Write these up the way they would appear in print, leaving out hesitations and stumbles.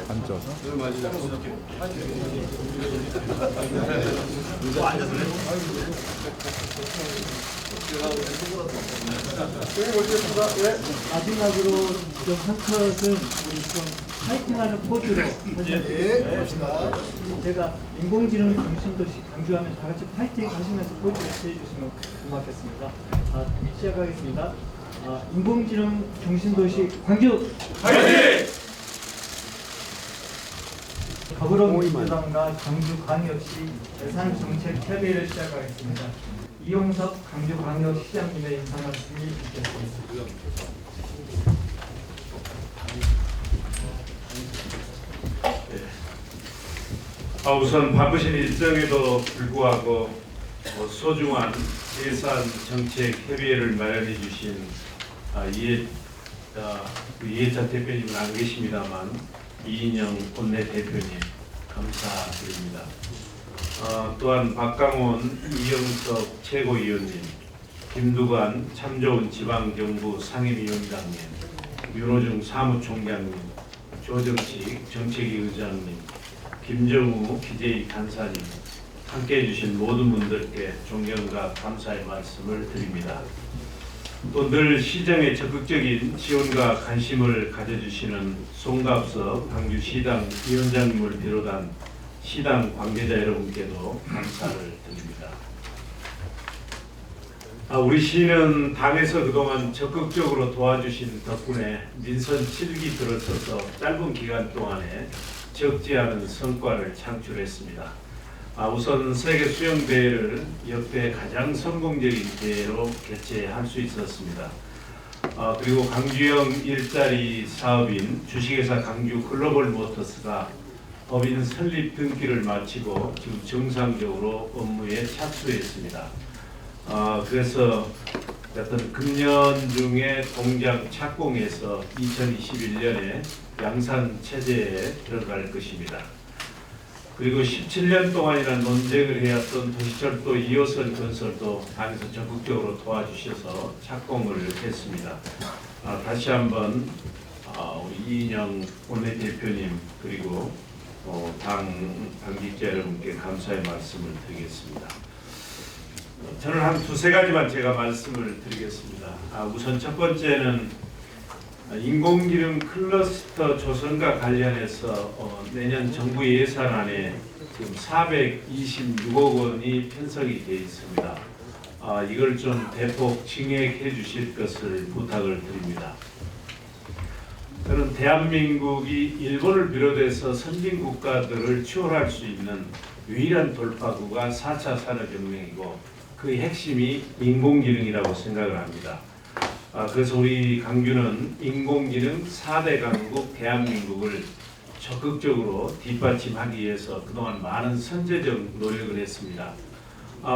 앉아서. 마지막으로 좀한 컷은 우리 좀 파이팅하는 포즈로 제가 인공지능 중심도시 강조하면서 다 같이 파이팅 하시면서 포즈를 해주시면 고맙겠습니다. 시작하겠습니다. 인공지능 중심도시 광주 파이팅! 더불어민주당과 광주광역시 예산정책협의회를 시작하겠습니다. 이용석 광주광역시장님의 인사 말씀이 있겠습니다. 우선 바쁘신 일정에도 불구하고 소중한 예산 정책 협의회를 마련해 주신 이해찬 대표님은 안 계십니다만 이인영 원내대표님 감사드립니다. 또한 박강원, 이영석 최고위원님, 김두관 참 좋은 지방정부 상임위원장님, 윤호중 사무총장님, 조정식 정책위 의장님, 김정우 기재위 간사님, 함께해 주신 모든 분들께 존경과 감사의 말씀을 드립니다. 또 늘 시정에 적극적인 지원과 관심을 가져주시는 송갑석 광주시당 위원장님을 비롯한 시당 관계자 여러분께도 감사를 드립니다. 우리 시는 당에서 그동안 적극적으로 도와주신 덕분에 민선 7기 들어서서 짧은 기간 동안에 적지 않은 성과를 창출했습니다. 우선 세계 수영대회를 역대 가장 성공적인 대회로 개최할 수 있었습니다. 그리고 강주형 일자리 사업인 주식회사 강주 글로벌 모터스가 법인 설립 등기를 마치고 지금 정상적으로 업무에 착수했습니다. 그래서 어떤 금년 중에 공장 착공해서 2021년에 양산 체제에 들어갈 것입니다. 그리고 17년 동안이나 논쟁을 해왔던 도시철도 2호선 건설도 당에서 적극적으로 도와주셔서 착공을 했습니다. 다시 한번 우리 이인영 원내대표님 그리고 당직자 여러분께 감사의 말씀을 드리겠습니다. 저는 한 두세 가지만 제가 말씀을 드리겠습니다. 우선 첫 번째는 인공지능 클러스터 조성과 관련해서 내년 정부 예산안에 지금 426억 원이 편성이 되어 있습니다. 이걸 좀 대폭 증액해 주실 것을 부탁을 드립니다. 저는 대한민국이 일본을 비롯해서 선진 국가들을 추월할 수 있는 유일한 돌파구가 4차 산업혁명이고 그 핵심이 인공지능이라고 생각을 합니다. 그래서 우리 강주는 인공지능 4대 강국 대한민국을 적극적으로 뒷받침하기 위해서 그동안 많은 선제적 노력을 했습니다.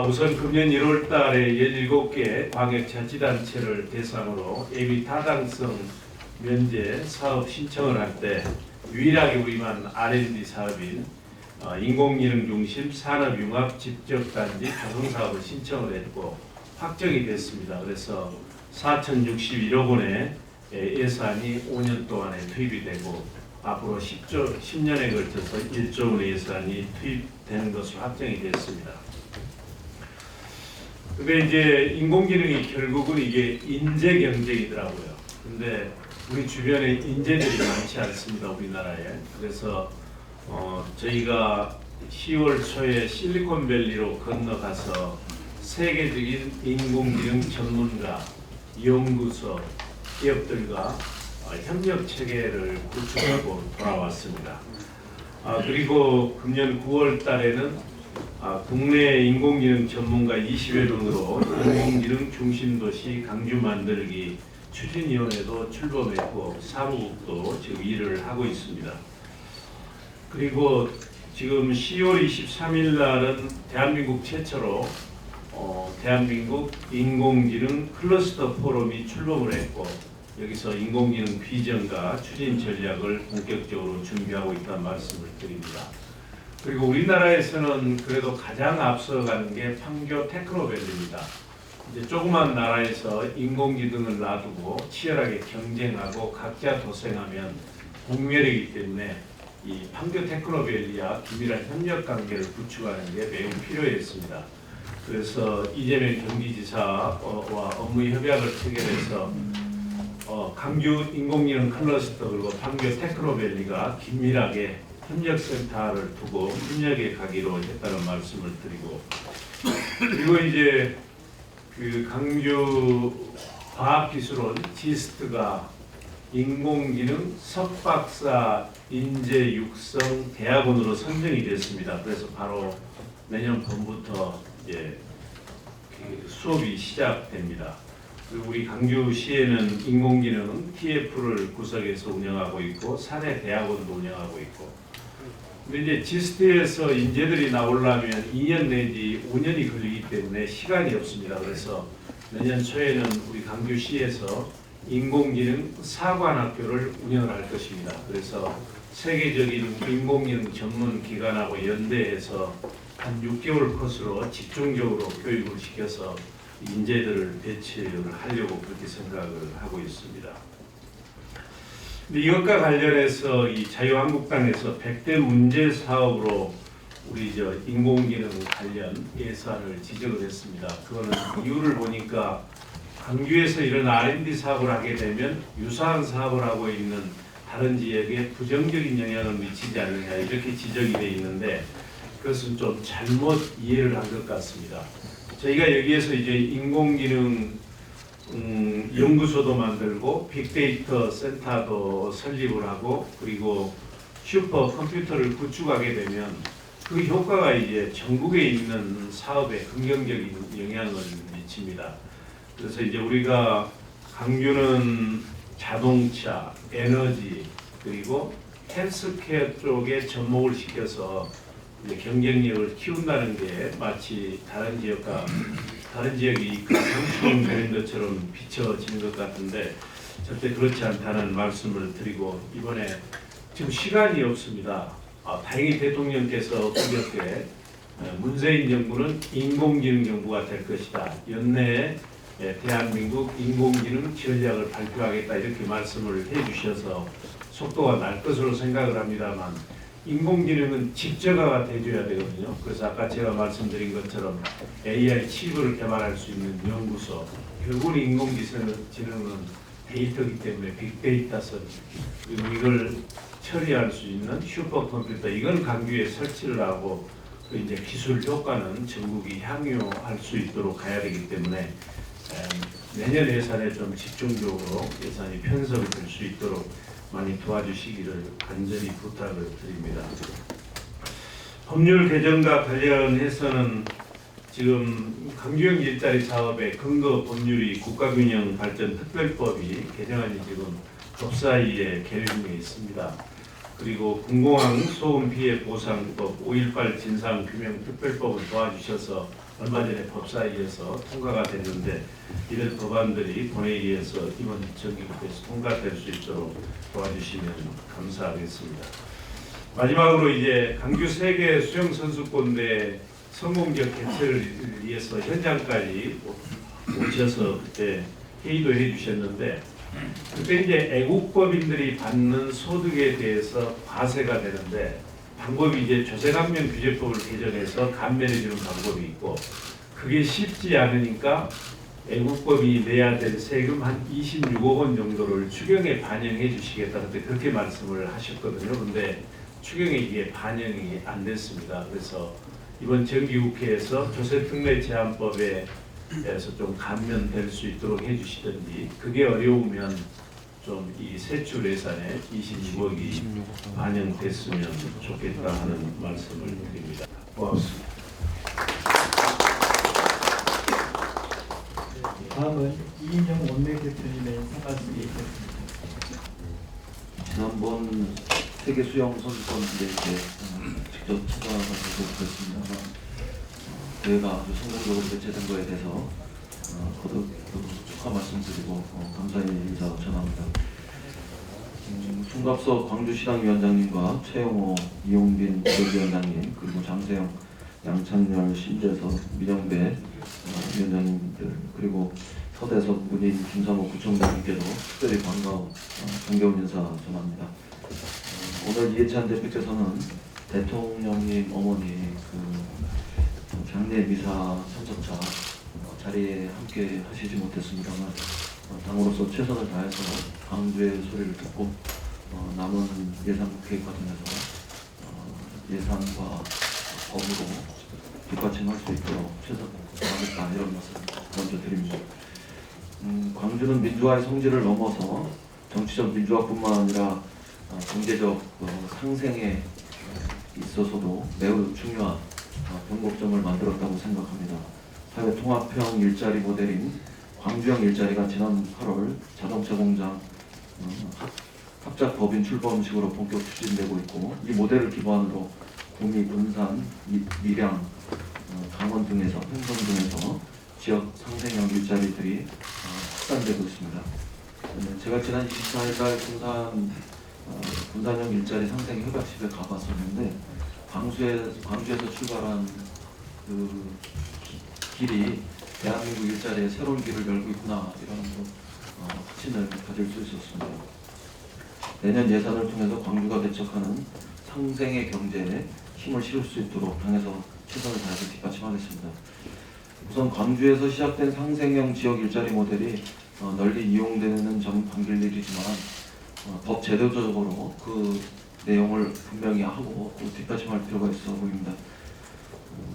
우선 금년 1월 달에 17개 광역자치단체를 대상으로 예비 타당성 면제 사업 신청을 할 때 유일하게 우리만 R&D 사업인 인공지능 중심 산업융합 직접단지 조성사업을 신청을 했고 확정이 됐습니다. 그래서 4,061억 원의 예산이 5년 동안에 투입이 되고 앞으로 10년에 걸쳐서 1조 원의 예산이 투입되는 것으로 확정이 됐습니다. 근데 이제 인공지능이 결국은 이게 인재 경쟁이더라고요. 근데 우리 주변에 인재들이 많지 않습니다, 우리나라에. 그래서 저희가 10월 초에 실리콘밸리로 건너가서 세계적인 인공지능 전문가, 연구소, 기업들과 협력 체계를 구축하고 돌아왔습니다. 그리고 금년 9월 달에는 국내 인공지능 전문가 20여 명으로 인공지능 중심도시 강주 만들기 추진위원회도 출범했고 사무국도 지금 일을 하고 있습니다. 그리고 지금 10월 23일 날은 대한민국 최초로 대한민국 인공지능 클러스터 포럼이 출범을 했고 여기서 인공지능 비전과 추진 전략을 본격적으로 준비하고 있다는 말씀을 드립니다. 그리고 우리나라에서는 그래도 가장 앞서가는 게 판교 테크노밸리입니다. 이제 조그만 나라에서 인공지능을 놔두고 치열하게 경쟁하고 각자 도생하면 공멸이기 때문에 이 판교 테크노밸리와 긴밀한 협력 관계를 구축하는 게 매우 필요했습니다. 그래서 이재명 경기지사와 업무 협약을 체결해서 강주 인공지능 클러스터 그리고 판교 테크노밸리가 긴밀하게 협력센터를 두고 협력해 가기로 했다는 말씀을 드리고, 그리고 이제 그 강주 과학기술원 지스트가 인공지능 석박사 인재 육성 대학원으로 선정이 됐습니다. 그래서 바로 내년 봄부터 이제 그 수업이 시작됩니다. 그리고 우리 강주시에는 인공지능 TF를 구성해서 운영하고 있고 사내 대학원도 운영하고 있고, 근데 이제 지스트에서 인재들이 나오려면 2년 내지 5년이 걸리기 때문에 시간이 없습니다. 그래서 내년 초에는 우리 강주시에서 인공지능 사관학교를 운영을 할 것입니다. 그래서 세계적인 인공지능 전문 기관하고 연대해서 한 6개월 코스로 집중적으로 교육을 시켜서 인재들을 배치를 하려고 그렇게 생각을 하고 있습니다. 근데 이것과 관련해서 이 자유한국당에서 100대 문제 사업으로 우리 인공지능 관련 예산을 지적을 했습니다. 그거는 이유를 보니까 강주에서 이런 R&D 사업을 하게 되면 유사한 사업을 하고 있는 다른 지역에 부정적인 영향을 미치지 않느냐 이렇게 지적이 되어 있는데, 그것은 좀 잘못 이해를 한 것 같습니다. 저희가 여기에서 이제 인공지능 연구소도 만들고 빅데이터 센터도 설립을 하고 그리고 슈퍼 컴퓨터를 구축하게 되면 그 효과가 이제 전국에 있는 사업에 긍정적인 영향을 미칩니다. 그래서 이제 우리가 강주는 자동차, 에너지 그리고 헬스케어 쪽에 접목을 시켜서 이제 경쟁력을 키운다는 게 마치 다른 지역이 상승 되는 것처럼 비춰지는 것 같은데 절대 그렇지 않다는 말씀을 드리고, 이번에 지금 시간이 없습니다. 다행히 대통령께서 그저께 문재인 정부는 인공지능 정부가 될 것이다. 연내에 대한민국 인공지능 전략을 발표하겠다 이렇게 말씀을 해주셔서 속도가 날 것으로 생각을 합니다만, 인공지능은 집저가가 돼줘야 되거든요. 그래서 아까 제가 말씀드린 것처럼 AI 칩을 개발할 수 있는 연구소, 결국은 인공지능은 데이터이기 때문에 빅데이터선, 그리고 이걸 처리할 수 있는 슈퍼컴퓨터, 이건 강주에 설치를 하고 그 이제 기술 효과는 전국이 향유할 수 있도록 가야 되기 때문에 내년 예산에 좀 집중적으로 예산이 편성이 될 수 있도록 많이 도와주시기를 간절히 부탁을 드립니다. 법률 개정과 관련해서는 지금 강주형 일자리 사업의 근거 법률이 국가균형발전특별법이 개정안이 지금 법사위에 계류 중에 있습니다. 그리고 공공항 소음 피해 보상법, 5.18 진상규명특별법을 도와주셔서 얼마 전에 법사위에서 통과가 됐는데, 이런 법안들이 본회의에서 이번 정기국회에서 통과될 수 있도록 도와주시면 감사하겠습니다. 마지막으로 이제 강주 세계 수영 선수권대 성공적 개최를 위해서 현장까지 오셔서 그때 회의도 해주셨는데, 그때 이제 애국법인들이 받는 소득에 대해서 과세가 되는데 방법이 이제 조세감면 규제법을 개정해서 감면해주는 방법이 있고, 그게 쉽지 않으니까 애국법이 내야 될 세금 한 26억 원 정도를 추경에 반영해 주시겠다 그때 그렇게 말씀을 하셨거든요. 근데 추경에 이게 반영이 안 됐습니다. 그래서 이번 정기국회에서 조세특례 제한법에 대해서 좀 감면될 수 있도록 해주시든지, 그게 어려우면 좀 이 세출 예산에 26억이 반영됐으면 좋겠다 하는 말씀을 드립니다. 고맙습니다. 다음은 이인영 원내대표님의 인사 말씀이 있겠습니다. 지난번 세계 수영 선수권 대회 때 직접 참가하셔서 그랬습니다만 대회가 아주 성공적으로 개최된 거에 대해서 거듭 축하 말씀드리고 감사의 인사 전합니다. 송갑석 광주시당위원장님과 최영호, 이용빈 지역위원장님, 그리고 장세영, 양창열, 신재석, 민영배 위원장님들, 그리고 서대석, 문인, 김삼호 구청장님께도 특별히 반가운 정겨운 인사 전합니다. 오늘 이해찬 대표께서는 대통령님 어머니 장례 미사 참석자 자리에 함께 하시지 못했습니다만 당으로서 최선을 다해서 광주의 소리를 듣고 남은 예산 국회 과정에서 예산과 법으로 뒷받침할 수 있도록 최선을 다하겠다 이런 말씀 먼저 드립니다. 광주는 민주화의 성질을 넘어서 정치적 민주화뿐만 아니라 경제적 상생에 있어서도 매우 중요한 변곡점을 만들었다고 생각합니다. 사회 통합형 일자리 모델인 광주형 일자리가 지난 8월 자동차 공장 합작 법인 출범식으로 본격 추진되고 있고, 이 모델을 기반으로 구미, 군산, 밀양, 강원 등에서 행성 등에서 지역 상생형 일자리들이 확산되고 있습니다. 제가 지난 24일날 군산형 일자리 상생 협약식에 가봤었는데 광주에서 출발한 그 길이 대한민국 일자리에 새로운 길을 열고 있구나 이런 확신을 가질 수 있었습니다. 내년 예산을 통해서 광주가 개척하는 상생의 경제에 힘을 실을 수 있도록 당에서 최선을 다해서 뒷받침하겠습니다. 우선 광주에서 시작된 상생형 지역 일자리 모델이 널리 이용되는 점은 반길 일이지만 법 제도적으로 그 내용을 분명히 하고 뒷받침할 필요가 있어 보입니다.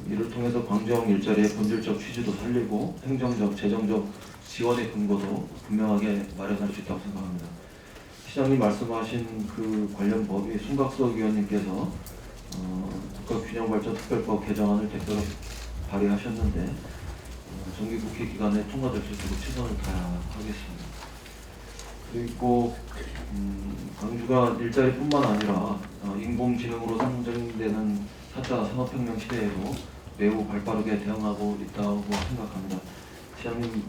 이를 통해서 광주형 일자리의 본질적 취지도 살리고 행정적, 재정적 지원의 근거도 분명하게 마련할 수 있다고 생각합니다. 시장님 말씀하신 그 관련 법이 손각석 의원님께서 국가균형발전특별법 개정안을 대표로 발의하셨는데 정기국회 기간에 통과될 수 있도록 최선을 다하겠습니다. 그리고 광주가 일자리뿐만 아니라 인공지능으로 상징되는 4차 산업혁명 시대에도 매우 발빠르게 대응하고 있다고 생각합니다. 시장님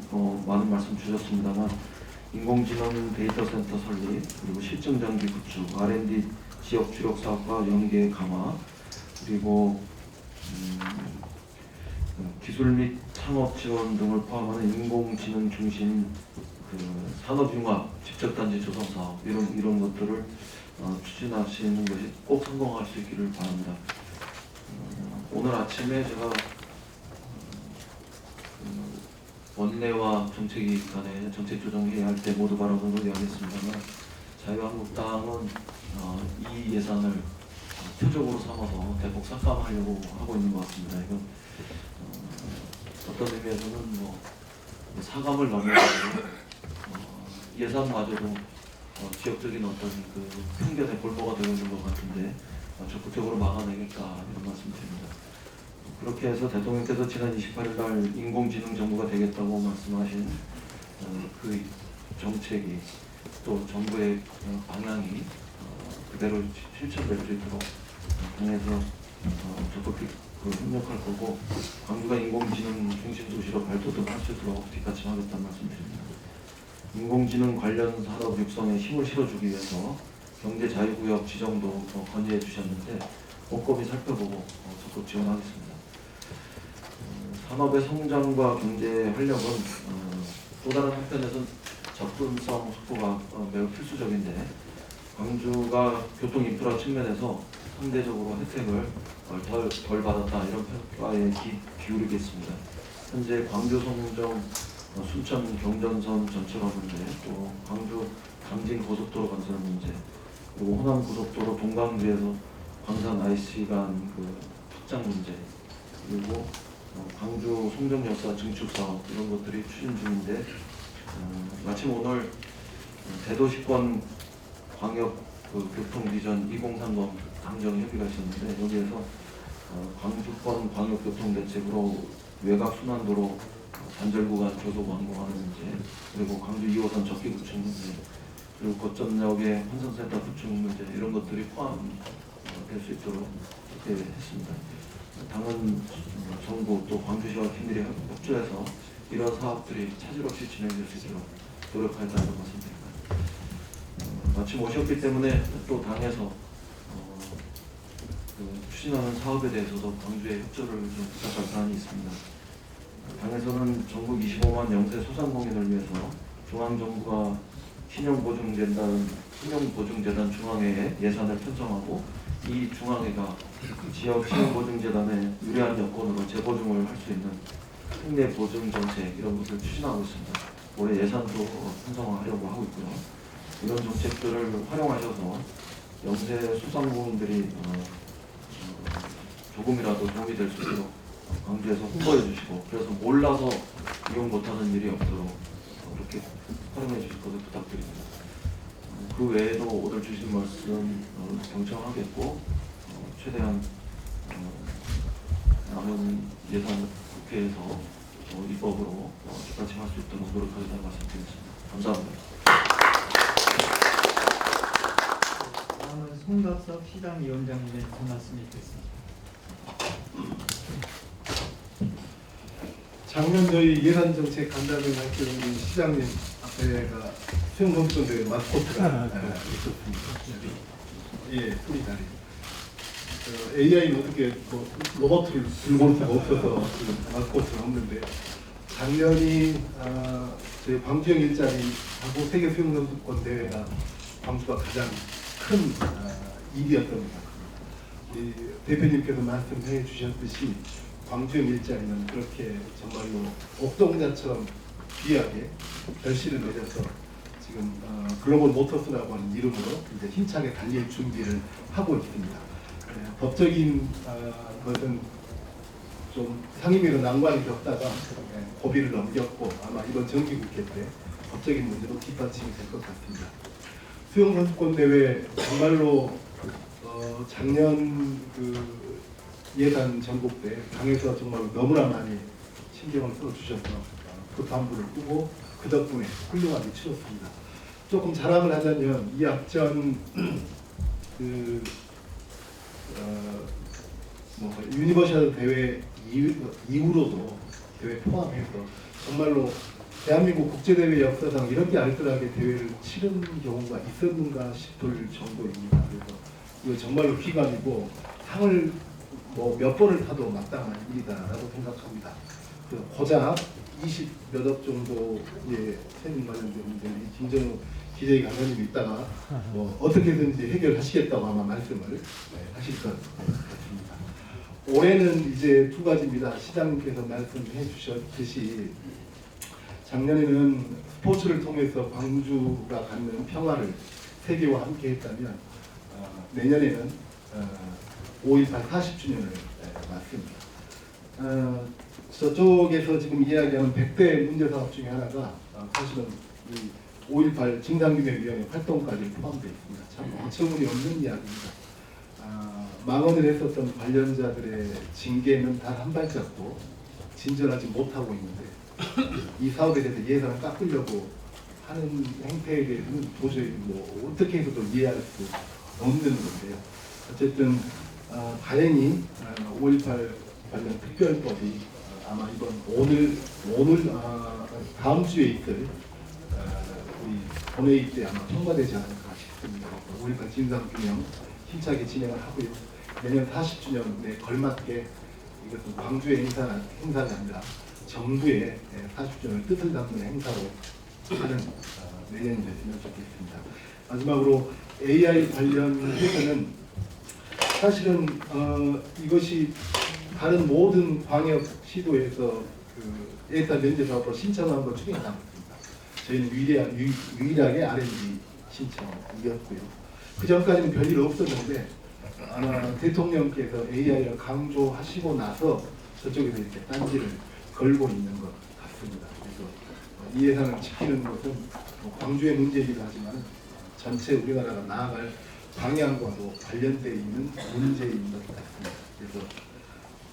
많은 말씀 주셨습니다만 인공지능 데이터 센터 설립, 그리고 실증장비 구축, R&D 지역 주력 사업과 연계 강화, 그리고 기술 및 창업 지원 등을 포함하는 인공지능 중심 산업융합 집적단지 조성 사업 이런 것들을 추진하시는 것이 꼭 성공할 수 있기를 바랍니다. 오늘 아침에 제가 원내와 정책위 간에 정책 조정회의 할 때 모두 바라본 걸 이야기했습니다만 자유한국당은 이 예산을 표적으로 삼아서 대폭 삭감하려고 하고 있는 것 같습니다. 이건 어떤 의미에서는 사감을 넘어서 예산마저도 지역적인 어떤 그 편견의 볼모가 되고 있는 것 같은데 적극적으로 막아내겠다 이런 말씀드립니다. 그렇게 해서 대통령께서 지난 28일 날 인공지능 정부가 되겠다고 말씀하신 그 정책이 또 정부의 방향이 그대로 실천될 수 있도록 당에서 적극 협력할 거고, 광주가 인공지능 중심 도시로 발돋움할 수 있도록 뒷받침하겠다는 말씀드립니다. 인공지능 관련 산업 육성에 힘을 실어주기 위해서 경제 자유구역 지정도 건의해 주셨는데 꼼꼼히 살펴보고 적극 지원하겠습니다. 산업의 성장과 경제 활력은 또 다른 한편에서는 접근성 확보가 매우 필수적인데 광주가 교통 인프라 측면에서 상대적으로 혜택을 덜 받았다 이런 평가에 기울이겠습니다. 현재 광주 송정 순천 경전선 전철화 문제, 또 광주 강진 고속도로 건설 문제, 그리고 호남 고속도로 동강주에서 광산 IC 간 확장 문제, 그리고 광주 송정역사 증축 사업 이런 것들이 추진 중인데 마침 오늘 대도시권 광역 교통 비전 2030 당정 협의가 있었는데 여기에서 광주권 광역교통대책으로 외곽 순환도로 단절 구간 교속 완공하는 문제, 그리고 광주 2호선 적기 구축 문제, 그리고 거점역의 환승센터 구축 문제 이런 것들이 포함될 수 있도록 그렇게 했습니다. 당은 정부 또 광주시와 팀들이 협조해서 이런 사업들이 차질 없이 진행될 수 있도록 노력하겠다는 말씀드립니다. 마침 오셨기 때문에 또 당에서 추진하는 사업에 대해서도 광주의 협조를 좀 부탁할 사안이 있습니다. 당에서는 전국 25만 영세 소상공인을 위해서 중앙정부가 신용보증재단 중앙회에 예산을 편성하고 이 중앙회가 지역 신용보증재단에 유리한 여건으로 재보증을 할 수 있는 특례 보증 정책 이런 것을 추진하고 있습니다. 올해 예산도 편성하려고 하고 있고요. 이런 정책들을 활용하셔서 영세 소상공인들이 조금이라도 도움이 될 수 있도록 광주에서 홍보해 주시고, 그래서 몰라서 이용 못하는 일이 없도록 그렇게 활용해 주실 것을 부탁드립니다. 그 외에도 오늘 주신 말씀 경청하겠고 최대한 남은 예산 국회에서 입법으로 뒷받침할 수 있도록 노력하겠다는 말씀드리겠습니다. 감사합니다. 다음은 송덕석 시장위원장님의 말씀이 있겠습니다. 작년 저희 예산정책 간담회 할 때 우리 시장님 앞에가 수영선수권대회 마스코트가 있었습니다. 예, 소리다리. AI는 어떻게 뭐 로봇을 들고 올 수가 없어서 지금 마스코트가 없는데, 작년이 저희 광주형 일자리 하고 세계 수영선수권 대회가 광주가 가장 큰 일이었습니다. 대표님께서 말씀해 주셨듯이 광주형 일자리는 그렇게 정말로 옥동자처럼 귀하게 결실을 맺어서 지금 글로벌 모터스라고 하는 이름으로 이제 힘차게 달릴 준비를 하고 있습니다. 법적인 것은 좀 상임위로 난관이 겪다가 고비를 넘겼고 아마 이번 정기국회 때 법적인 문제로 뒷받침이 될 것 같습니다. 수영선수권 대회 정말로 작년 그 예산 전국 때 당에서 정말 너무나 많이 신경을 써주셔서 급한불을 끄고 그 덕분에 훌륭하게 치렀습니다. 조금 자랑을 하자면 이 앞전 그 유니버셜 대회 이후로도 대회 포함해서 정말로 대한민국 국제대회 역사상 이렇게 알뜰하게 대회를 치른 경우가 있었는가 싶을 정도입니다. 그래서 이거 정말로 기감이고 상을 뭐 몇 번을 타도 마땅한 일이다라고 생각합니다. 그 고작 20몇 억 정도의 세금 관련된 문제, 김정우 기재위 강사님이 있다가 뭐 어떻게든지 해결하시겠다고 아마 말씀을 하실 것 같습니다. 올해는 이제 두 가지입니다. 시장님께서 말씀해 주셨듯이 작년에는 스포츠를 통해서 광주가 갖는 평화를 세계와 함께 했다면 내년에는 5.18 40주년을 맞습니다. 저쪽에서 지금 이야기하는 100대 문제사업 중에 하나가 사실은 이 5.18 진상규명위원회 활동까지 포함되어 있습니다. 참 어처구니 없는 이야기입니다. 망언을 했었던 관련자들의 징계는 단 한 발짝도 진전하지 못하고 있는데 이 사업에 대해서 예산을 깎으려고 하는 행태에 대해서는 도저히 뭐 어떻게 해서도 이해할 수 없는 건데요. 어쨌든 다행히 5.18 관련 특별법이 아마 이번 오늘 다음 주에 있을 우리 본회의 때 아마 통과되지 않을까 싶습니다. 5.18 진상규명 힘차게 진행을 하고요. 내년 40주년에 걸맞게 이것은 광주의 행사가 아니라 정부의 40주년을 뜻을 담는 행사로 하는 내년이 됐으면 좋겠습니다. 마지막으로 AI 관련해서는 사실은 이것이 다른 모든 광역 시도에서 그 예산 면제 사업으로 신청한 것 중에 하나입니다. 저희는 유일하게 R&D 신청이었고요. 그 전까지는 별일 없었는데 아마 대통령께서 AI를 강조하시고 나서 저쪽에서 이렇게 딴지를 걸고 있는 것 같습니다. 그래서 이 예산을 지키는 것은 광주의 문제이기도 하지만 전체 우리나라가 나아갈 방향과도 관련되어 있는 문제인 것 같습니다. 그래서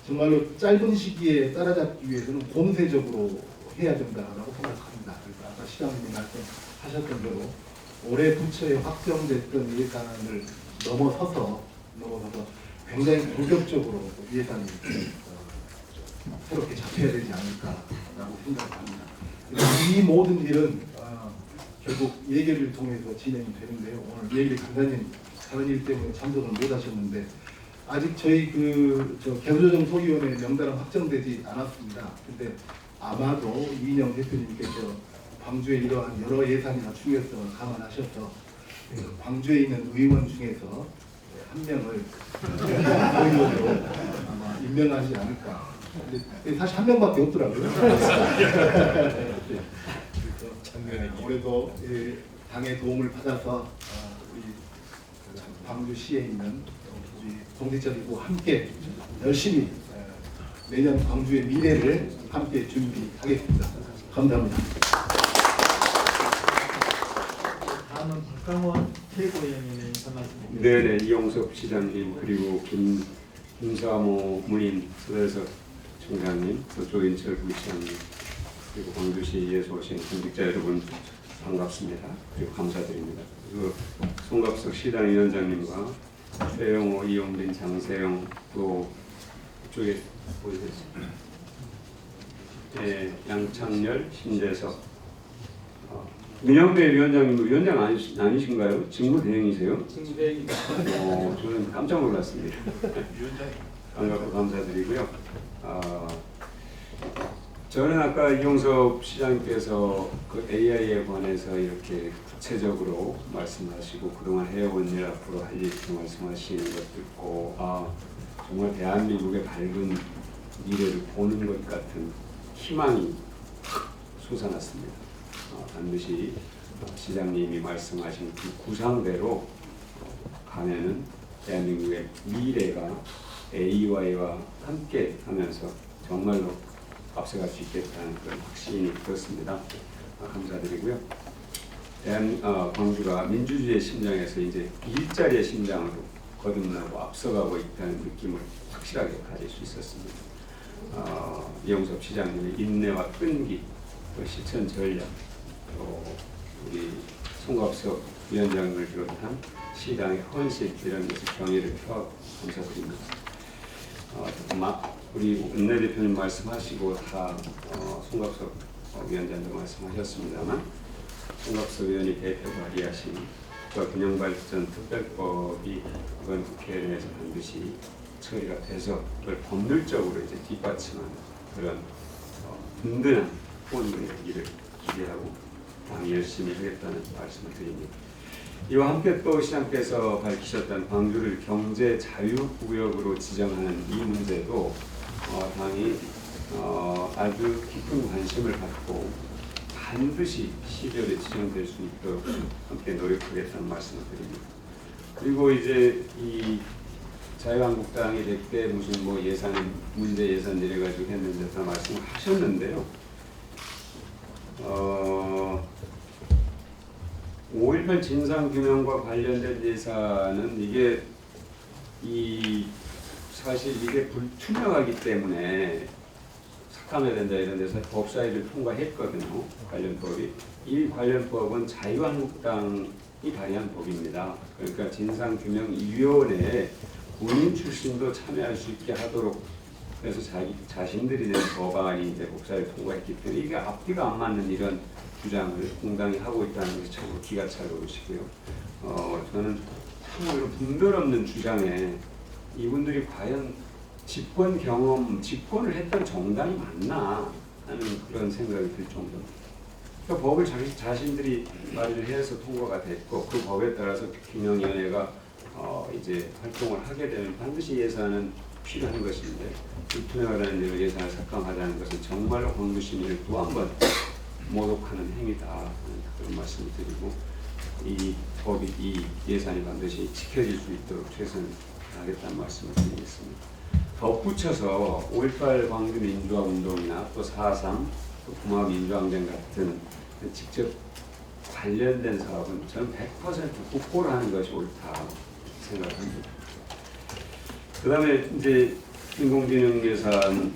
정말로 짧은 시기에 따라잡기 위해서는 공세적으로 해야 된다고 생각합니다. 그래서 아까 시장님이 말씀하셨던 대로 올해 부처에 확정됐던 예산을 넘어서서 굉장히 본격적으로 예산이 새롭게 잡혀야 되지 않을까라고 생각합니다. 이 모든 일은 결국 예결을 통해서 진행이 되는데요. 오늘 예결 간사님 다른 일 때문에 참석을 못 하셨는데 아직 저희 개수조정 소위원회 명단은 확정되지 않았습니다. 근데 아마도 이인영 대표님께서 광주의 이러한 여러 예산이나 중요성을 감안하셔서 광주에 있는 의원 중에서 한 명을 의원으로 아마 임명하지 않을까. 근데 사실 한 명밖에 없더라고요. 그래서 올해도 당의 도움을 받아서 우리 광주시에 있는 우리 동대자들과 함께 열심히 내년 광주의 미래를 함께 준비하겠습니다. 감사합니다. 다음은 박강원 최고위원님의 인사 말씀입니다. 네네, 이용섭 시장님 그리고 김사모 문인 서대석 총장님, 또 조인철 부시장님 그리고 광주시에서 오신 공직자 여러분 반갑습니다. 그리고 감사드립니다. 그리고 송갑석 시당위원장님과 최영호, 이용빈, 장세영 또 이쪽에 보이세요? 네, 양창렬, 신재석, 민영배 위원장님도 위원장 아니신가요? 직무 대행이세요? 직무 대행입니다. 저는 깜짝 놀랐습니다. 반갑고 감사드리고요. 저는 아까 이용섭 시장님께서 그 AI에 관해서 이렇게 구체적으로 말씀하시고 그동안 해온 일 앞으로 할 일 말씀하시는 것 듣고 정말 대한민국의 밝은 미래를 보는 것 같은 희망이 확 솟아났습니다. 반드시 시장님이 말씀하신 그 구상대로 가면은 대한민국의 미래가 AI와 함께 하면서 정말로 앞서갈 수 있겠다는 그런 확신이 들었습니다. 감사드리고요. 광주가 민주주의의 심장에서 이제 일자리의 심장으로 거듭나고 앞서가고 있다는 느낌을 확실하게 가질 수 있었습니다. 이용섭 시장님의 인내와 끈기, 또 실천 전략, 또 우리 송갑석 위원장을 비롯한 시당의 헌신 이런 것을 경의를 펴 감사드립니다. 우리 원내대표님 말씀하시고 다 송갑석 위원장도 말씀하셨습니다만 송갑석 의원이 대표 발의하신 균형발전 특별법이 이번 국회 내에서 반드시 처리가 돼서 그걸 법률적으로 이제 뒷받침하는 그런 든든한 후원들의 일을 기대하고 당이 열심히 하겠다는 말씀을 드립니다. 이와 함께 또 시장께서 밝히셨던 광주를 경제 자유구역으로 지정하는 이 문제도 당이 아주 깊은 관심을 갖고 반드시 12월에 지정될 수 있도록 함께 노력하겠다는 말씀을 드립니다. 그리고 이제 이 자유한국당이 100대 무슨 뭐 예산 문제 예산 이래가지고 했는데 다 말씀하셨는데요. 5.18 진상규명과 관련된 예산은 이게 사실 이게 불투명하기 때문에 삭감해야 된다 이런 데서 법사위를 통과했거든요. 관련 법이. 이 관련 법은 자유한국당이 발의한 법입니다. 그러니까 진상규명위원회에 본인 출신도 참여할 수 있게 하도록 그래서 자신들이 낸 법안이 이제 법사위를 통과했기 때문에 이게 앞뒤가 안 맞는 이런 주장을 공당이 하고 있다는 것이 참으로 기가 찰 것이고요. 저는 참으로 분별 없는 주장에 이분들이 과연 집권 경험, 집권을 했던 정당이 맞나 하는 그런 생각이 들 정도입니다. 그러니까 법을 자신들이 발의를 해서 통과가 됐고 그 법에 따라서 균형위원회가 이제 활동을 하게 되면 반드시 예산은 필요한 것인데 불투명하다는 대로 예산을 삭감하자는 것은 정말로 광주 시민을 또 한 번 모독하는 행위다 그런 말씀을 드리고 이 법이 이 예산이 반드시 지켜질 수 있도록 최선을 다하겠다는 말씀을 드리겠습니다. 덧붙여서 5.18 광주 민주화 운동이나 또 4.3 또 구마 민주항쟁 같은 직접 관련된 사업은 저는 100% 국고를 하는 것이 옳다 생각합니다. 그 다음에 이제 인공지능 예산인데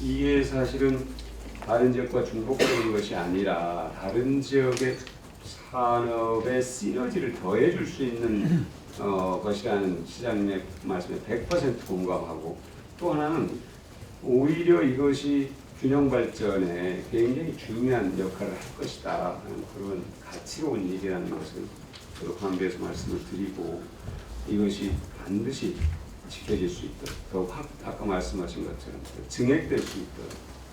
이게 사실은 다른 지역과 중복되는 것이 아니라 다른 지역의 산업의 시너지를 더해줄 수 있는 것이라는 시장님의 말씀에 100% 공감하고 또 하나는 오히려 이것이 균형 발전에 굉장히 중요한 역할을 할 것이다 하는 그런 가치로운 얘기라는 것을 저도 강조해서 말씀을 드리고 이것이 반드시 지켜질 수 있도록 더욱 아까 말씀하신 것처럼 증액될 수 있도록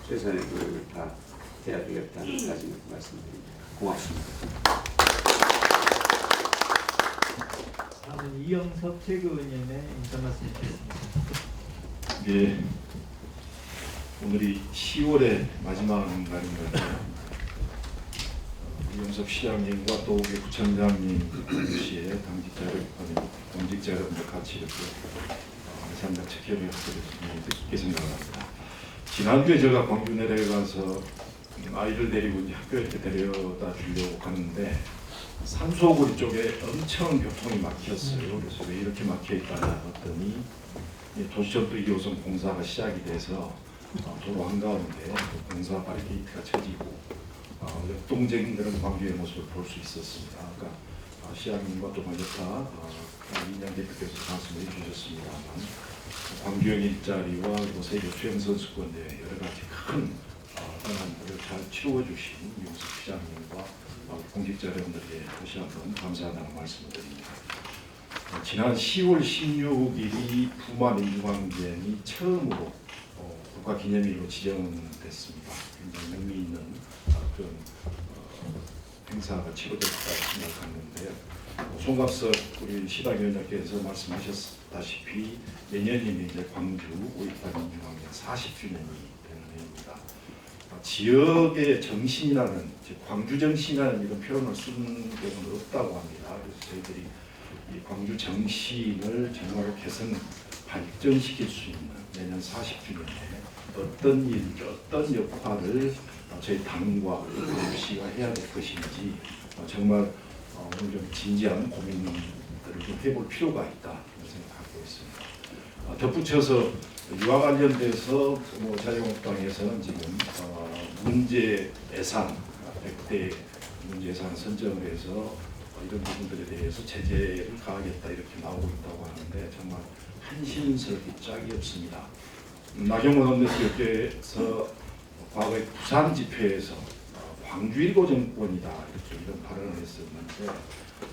최선의 노력을 다 해야 되겠다는 다짐을 말씀드립니다. 고맙습니다. 다음은 이영섭 최고위원의 인사 말씀 듣겠습니다. 예, 오늘이 10월의 마지막 날인 것 같아요. 이영섭 시장님과 또 우리 구청장님 동시에 당직자 여러분들 같이 이렇게 상당 체결을 하게 생각합니다. 지난주에 제가 광주 내려가서 아이를 데리고 이제 학교에 이렇게 데려다 주려고 하는데 산소구리 쪽에 엄청 교통이 막혔어요. 그래서 왜 이렇게 막혀 있다 했더니 도시철도 2호선 공사가 시작이 돼서 도로 한가운데 공사 바리케이트가 쳐지고 역동적인 그런 광주의 모습을 볼 수 있었습니다. 아까 시장님과 또 여타 이인영 대표께서 말씀해 주셨습니다만 광주형 일자리와 그리고 세계 수영 선수권 대 여러 가지 큰 현안들을 잘 치루어 주신 이용섭 시장님과 공직자 여러분들께 다시 한번 감사하다는 말씀을 드립니다. 지난 10월 16일이 부마민주광장이 처음으로 국가기념일로 지정됐습니다. 굉장히 의미 있는 그런 행사가 치러졌다 생각하는데요. 송갑석 우리 시당위원장께서 말씀하셨다시피 내년이면 이제 광주 5.18 민주광장 40주년이 되는 해입니다. 지역의 정신이라는 광주 정신이라는 이런 표현을 쓰는 경우는 없다고 합니다. 그래서 저희들이 이 광주 정신을 정말로 개선 발전시킬 수 있는 내년 40주년에 어떤 일, 어떤 역할을 저희 당과 광주시가 해야 될 것인지 정말 오늘 좀 진지한 고민들을 좀 해볼 필요가 있다 생각하고 있습니다. 덧붙여서 이와 관련돼서 자유한국당에서는 지금 문제 예산 100대 문제 예산 선정을 해서 이런 부분들에 대해서 제재를 가하겠다 이렇게 나오고 있다고 하는데 정말 한심스럽기 짝이 없습니다. 나경원 원내대표께서 과거에 부산 집회에서 광주 1고 정권이다 이런 발언을 했었는데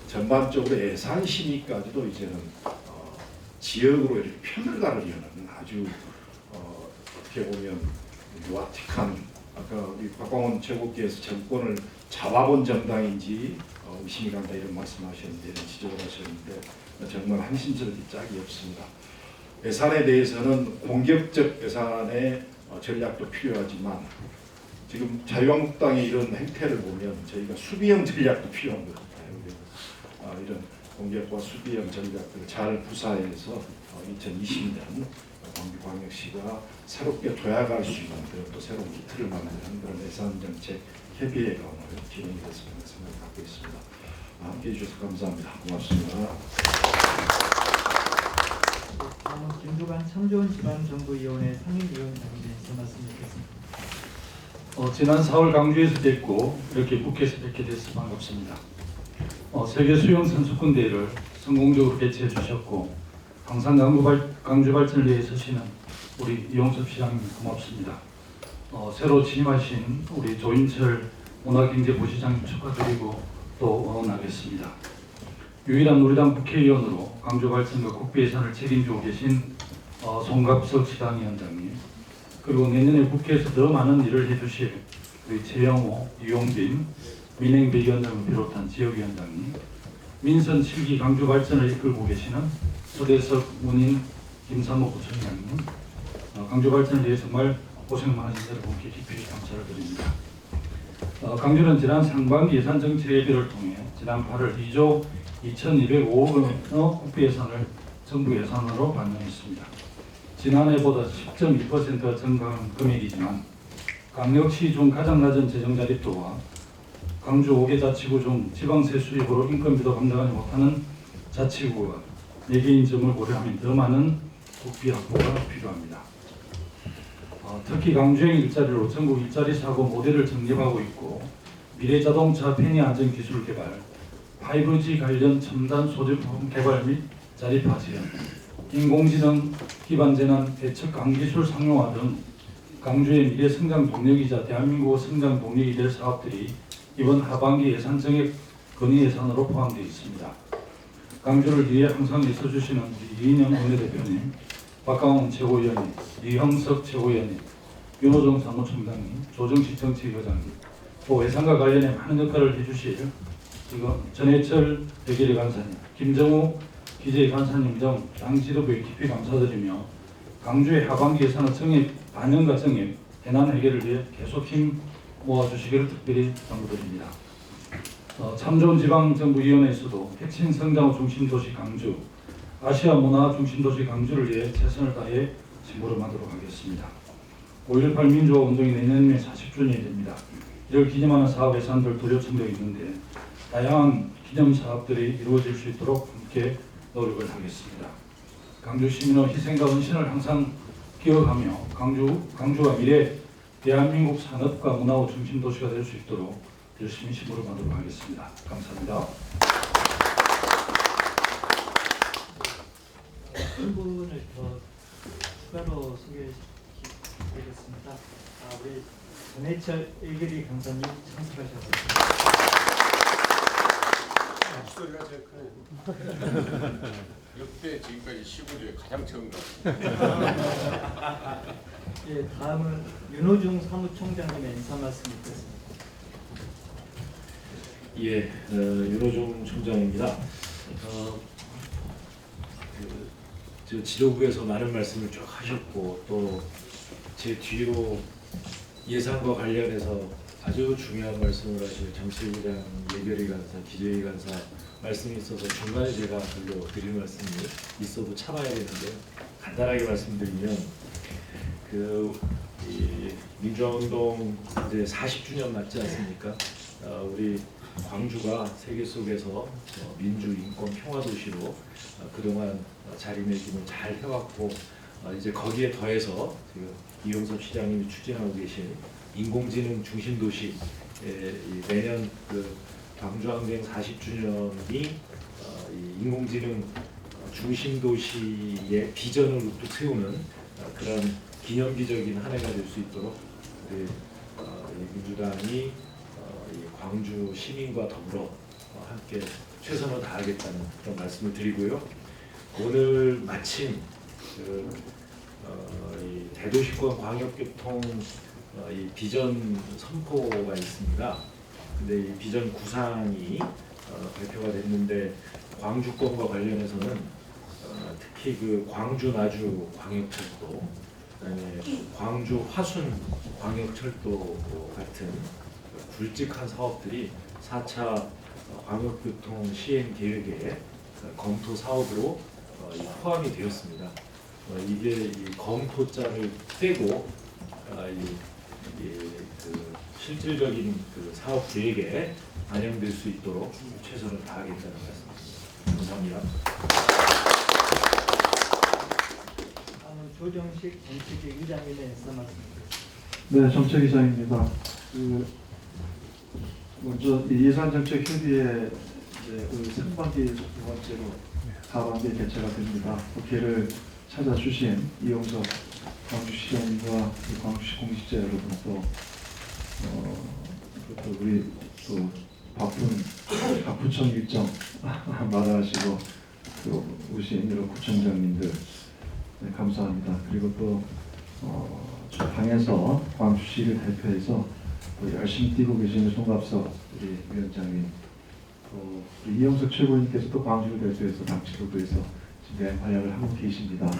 전반적으로 예산 심의까지도 이제는 지역으로 이렇게 편을 가르려는 아주 어떻게 보면 유아틱한 아까 우리 박광원 최고께서 정권을 잡아본 정당인지 의심이 간다 이런 말씀하셨는데 이런 지적을 하셨는데 정말 한심스럽기 짝이 없습니다. 예산에 대해서는 공격적 예산의 전략도 필요하지만 지금 자유한국당의 이런 행태를 보면 저희가 수비형 전략도 필요한 것 같아요. 이런 공격과 수비형 전략들을 잘 구사해서 2020년 광주광역시가 새롭게 도약할 수 있는 그런 또 새로운 기틀을 만드는 그런 예산정책 협의회가 오늘 진행이 됐으면 생각하고 있습니다. 함께해 주셔서 감사합니다. 고맙습니다. 다음은 김두관 참좋은지방정부위원회 상임위원장님 인사 말씀 듣겠습니다. 지난 4월 광주에서 뵙고 이렇게 북해에서 뵙게 돼서 반갑습니다. 세계 수영 선수권 대회를 성공적으로 개최해 주셨고 항상 광주 발전을 위해 서시는 우리 이용섭 시장님 고맙습니다. 새로 취임하신 우리 조인철 문화경제부시장님 축하드리고 또 응원하겠습니다. 유일한 우리당 국회의원으로 광주 발전과 국비 예산을 책임지고 계신 송갑석 시당위원장님 그리고 내년에 국회에서 더 많은 일을 해주실 우리 최영호, 이용빈, 민행배위원장을 비롯한 지역위원장님 민선 7기 광주 발전을 이끌고 계시는 서대석, 문인, 김삼호 부총장님 광주 발전을 위해 정말 고생 많으신 여러분께 깊이 감사를 드립니다. 광주는 지난 상반기 예산정책회의를 통해 지난 8월 2조 2,205억 원의 국비 예산을 정부 예산으로 반영했습니다. 지난해보다 10.2%가 증가한 금액이지만 광역시 중 가장 낮은 재정 자립도와 광주 5개 자치구 중 지방세 수입으로 인건비도 감당하지 못하는 자치구가 4개인 점을 고려하면 더 많은 국비 확보가 필요합니다. 특히 광주행 일자리로 전국 일자리 사고 모델을 정립하고 있고 미래자동차 편의 안전 기술 개발, 5G 관련 첨단 소재품 개발 및 자립화 지원, 인공지능 기반 재난 대책 강기술 상용화 등 광주의 미래 성장 동력이자 대한민국 성장 동력이 될 사업들이 이번 하반기 예산 정액 건의 예산으로 포함되어 있습니다. 광주를 위해 항상 애써주시는 이인영 원내대표님, 박광원 최고위원님, 이형석 최고위원님, 윤호정 사무총장님, 조정식 정치위원장님, 또 외상과 관련해 많은 역할을 해주실 전해철 대결위 간사님, 김정우 기재위 간사님 등 당 지도부에 깊이 감사드리며 광주의 하반기 예산의 반영과 정액, 해난 해결을 위해 계속 힘 모아주시기를 특별히 당부드립니다. 참좋은지방정부위원회에서도 핵심 성장의 중심도시 광주, 아시아 문화 중심도시 광주를 위해 최선을 다해 심부름하도록 하겠습니다. 5.18 민주화 운동이 내년이면 40주년이 됩니다. 이를 기념하는 사업 예산들도 요청되어 있는데 다양한 기념 사업들이 이루어질 수 있도록 함께 노력을 하겠습니다. 광주 시민의 희생과 헌신을 항상 기억하며 광주가 미래 대한민국 산업과 문화의 중심도시가 될 수 있도록 열심히 심부름하도록 하겠습니다. 감사합니다. 한 분을 더 추가로 소개해드리겠습니다. 우리 전해철 일개리 강사님 참석하셨습니다. 목소리가 제일 크네요. 역대 지금까지 시구 중에 가장 적은 것 같아요. 예, 다음은 윤호중 사무총장님의 인사 말씀 있겠습니다. 예, 윤호중 총장입니다. 저 지도부에서 많은 말씀을 쭉 하셨고 또 제 뒤로 예산과 관련해서 아주 중요한 말씀을 하실 정치부장, 예결위 간사, 기재위 간사 말씀이 있어서 중간에 제가 별로 드릴 말씀이 있어도 참아야 되는데 간단하게 말씀드리면 이 민주화운동 이제 40주년 맞지 않습니까? 우리 광주가 세계 속에서 민주, 인권, 평화 도시로 그동안 자리매김을 잘 해왔고 이제 거기에 더해서 지금 이용섭 시장님이 추진하고 계신 인공지능 중심 도시 내년 광주항쟁 40주년이 이 인공지능 중심 도시의 비전을 우뚝 세우는 그런 기념기적인 한 해가 될 수 있도록 우리 민주당이 이 광주 시민과 더불어 함께 최선을 다하겠다는 그런 말씀을 드리고요. 오늘 마침 이 대도시권 광역교통 이 비전 선포가 있습니다. 근데 이 비전 구상이 발표가 됐는데 광주권과 관련해서는 특히 그 광주 나주 광역철도, 그다음에 광주 화순 광역철도 같은 굵직한 사업들이 4차 광역교통 시행 계획에 검토 사업으로 포함이 되었습니다. 이게 이 검토자를 떼고 그 실질적인 그 사업 계획에 반영될 수 있도록 최선을 다하겠다는 말씀입니다. 감사합니다. 다음은 조정식 정치기 의장님의 인사 말씀드리겠습니다. 네, 정책이사입니다. 먼저 예산정책협의회 상반기에서 두 번째로 하반기에 개최가 됩니다. 국회를 찾아주신 이용섭 광주시장님과 광주시 공직자 여러분 또 우리 또 바쁜 각 구청 일정 마다하시고 또 오신 여러 구청장님들 네, 감사합니다. 그리고 또 저 당에서 광주시를 대표해서 또 열심히 뛰고 계시는 송갑석 우리 위원장님, 또 우리 이영석 최고위원께서 또 광주를 대표해서 당 지도부에서 지금 활약을 하고 계십니다.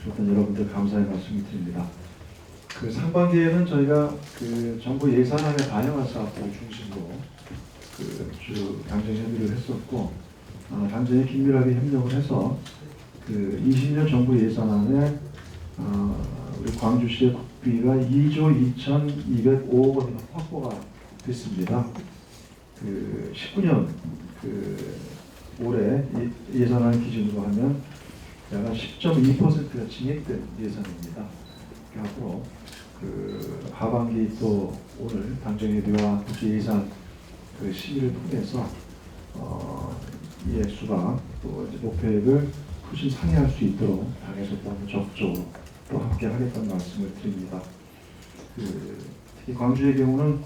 그렇던 여러분들 감사의 말씀을 드립니다. 그 상반기에는 저희가 그 정부 예산안에 반영한 사업들 중심으로 주 당정 협의를 했었고, 당정이 긴밀하게 협력을 해서 그 20년 정부 예산안에 우리 광주시의 국비가 2조 2,205억 원이 확보가 됐습니다. 그 19년 그 올해 예산안 기준으로 하면 약 10.2%가 증액된 예산입니다. 앞으로 그 하반기 또 오늘 당정협의와 국회 예산 그 심의를 통해서 이 액수가 또 이제 목표액을 훨씬 상회할 수 있도록 당에서 또 적극적으로 또 함께 하겠다는 말씀을 드립니다. 특히 광주의 경우는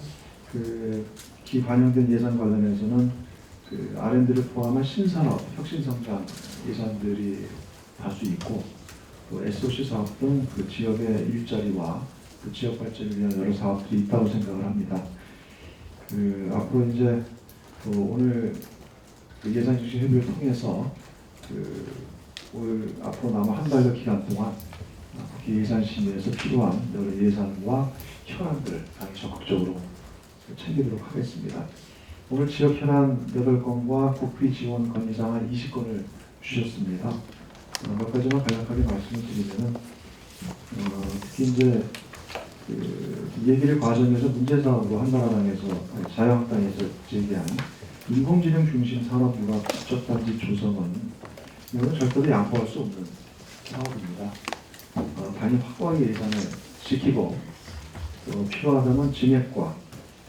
기 반영된 예산 관련해서는 R&D를 포함한 신산업, 혁신성장 예산들이 다수 있고 또 SOC 사업 등 그 지역의 일자리와 그 지역 발전을 위한 여러 사업들이 있다고 생각을 합니다. 앞으로 이제 오늘 예산중심 협의를 통해서 올 앞으로 남아 한 달여 기간 동안 국회 예산심의에서 필요한 여러 예산과 현안들을 적극적으로 챙기도록 하겠습니다. 오늘 지역 현안 8건과 국비 지원 건의사항 20건을 주셨습니다. 몇 가지만 간략하게 말씀을 드리면은 특히 이제 얘기를 과정에서 문제사항으로 한나라당에서 자유한국당에서 제기한 인공지능 중심 산업융합 국적단지 조성은 이거는 절대로 양보할 수 없는 사업입니다. 단위 확고하게 예산을 지키고 또 필요하다면 증액과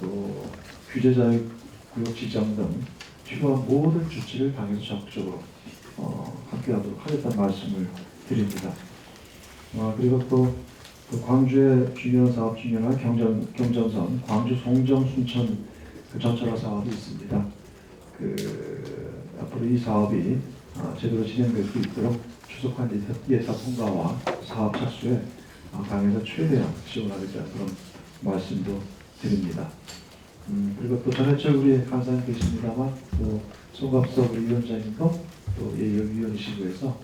또 규제자유구역 지정 등 필요한 모든 조치를 당에서 적극적으로 함께하도록 하겠다는 말씀을 드립니다. 그리고 또 광주의 중요한 사업 중에 하나 경전선 광주 송정 순천 전철화 사업이 있습니다. 앞으로 이 사업이 제대로 진행될 수 있도록 추석한 예산 통과와 사업 착수에 당에서 최대한 지원하겠다는 그런 말씀도 드립니다. 그리고 또 전해철 우리 간사님 계십니다만 또 송갑석 우리 위원장님도 또 예결위원이시고 해서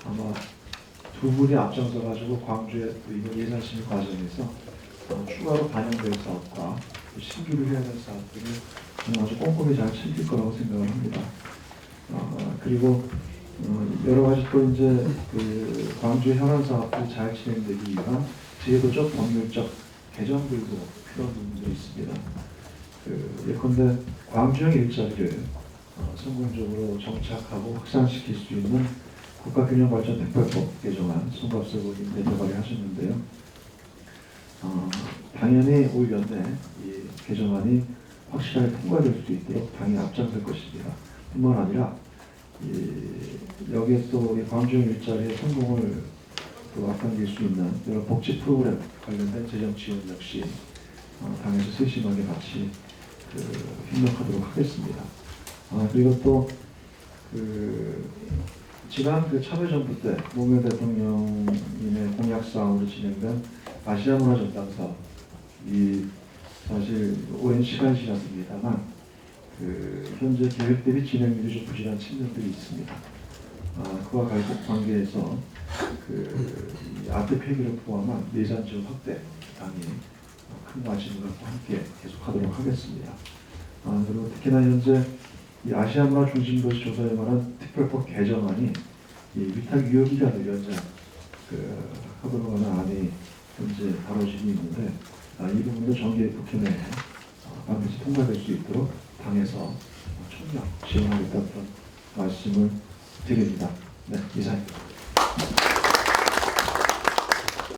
아마 두 분이 앞장서 가지고 광주의 이번 예산심의 과정에서 추가로 반영될 사업과 신규로 해야 될 사업들을 아주 꼼꼼히 잘 챙길 거라고 생각을 합니다. 그리고 여러 가지 또 이제 광주의 현안 사업들이 잘 진행되기 위한 제도적, 법률적 개정들도 필요한 부분들이 있습니다. 예컨대 광주형 일자리를 성공적으로 정착하고 확산시킬 수 있는 국가균형발전특별법 개정안 송갑석 의원님 대표 발의하셨는데요. 당연히 올 연내 이 개정안이 확실하게 통과될 수 있도록 당연히 앞장설 것입니다. 뿐만 아니라 여기에 또 광주형 일자리의 성공을 또 앞당길 수 있는 여러 복지 프로그램 관련된 재정 지원 역시 당에서 세심하게 같이 협력하도록 하겠습니다. 그리고 또 지난 참여정부 때 노무현 대통령님의 공약사항으로 진행된 아시아문화전당 사업이 사실 오랜 시간이 지났습니다만 현재 계획 대비 진행률이 좀 부진한 측면들이 있습니다. 그와 관계해서 아트 폐기를 포함한 예산 지원 확대 당이 큰 관심을 갖고 함께 계속하도록 하겠습니다. 그리고 특히나 현재 이 아시아문화 중심도시 조성에 관한 특별법 개정안이 위탁 유효기간을 연장 하도록 하는 안이 현재 다뤄지고 있는데 이 부분도 정기 국회 내에 반드시 통과될 수 있도록 당에서 총력 지원하겠다는 말씀을 드립니다. 네, 이상입니다.